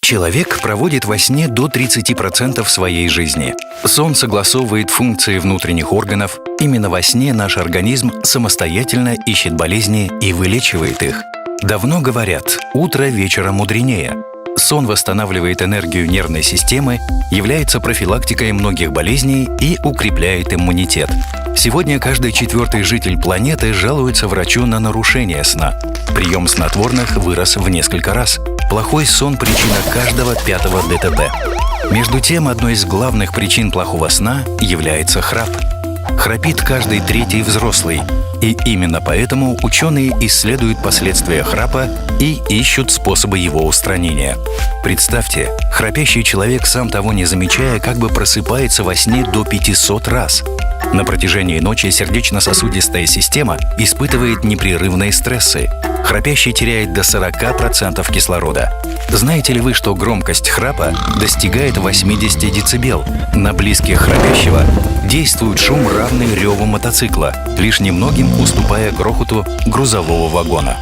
Человек проводит во сне до 30% своей жизни. Сон согласовывает функции внутренних органов. Именно во сне наш организм самостоятельно ищет болезни и вылечивает их. Давно говорят: утро вечера мудренее. Сон восстанавливает энергию нервной системы, является профилактикой многих болезней и укрепляет иммунитет. Сегодня каждый четвертый житель планеты жалуется врачу на нарушение сна. Прием снотворных вырос в несколько раз. Плохой сон – причина каждого 5-го ДТП. Между тем, одной из главных причин плохого сна является храп. Храпит каждый 3-й взрослый. И именно поэтому ученые исследуют последствия храпа и ищут способы его устранения. Представьте, храпящий человек, сам того не замечая, как бы просыпается во сне до 500 раз. На протяжении ночи сердечно-сосудистая система испытывает непрерывные стрессы. Храпящий теряет до 40% кислорода. Знаете ли вы, что громкость храпа достигает 80 дБ? На близких храпящего действует шум, равный реву мотоцикла, лишь немногим уступая грохоту грузового вагона.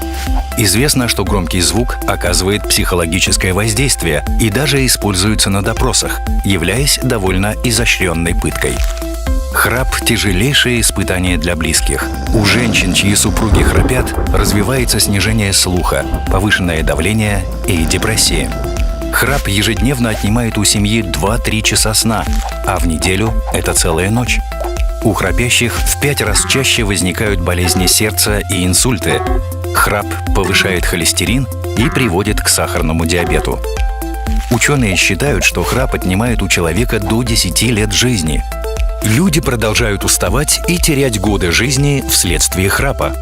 Известно, что громкий звук оказывает психологическое воздействие и даже используется на допросах, являясь довольно изощренной пыткой. Храп – тяжелейшее испытание для близких. У женщин, чьи супруги храпят, развивается снижение слуха, повышенное давление и депрессия. Храп ежедневно отнимает у семьи 2-3 часа сна, а в неделю – это целая ночь. У храпящих в 5 раз чаще возникают болезни сердца и инсульты. Храп повышает холестерин и приводит к сахарному диабету. Ученые считают, что храп отнимает у человека до 10 лет жизни. Люди продолжают уставать и терять годы жизни вследствие храпа.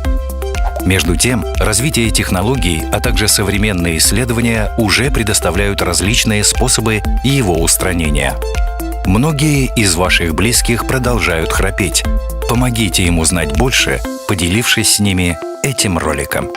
Между тем, развитие технологий, а также современные исследования уже предоставляют различные способы его устранения. Многие из ваших близких продолжают храпеть. Помогите им узнать больше, поделившись с ними этим роликом.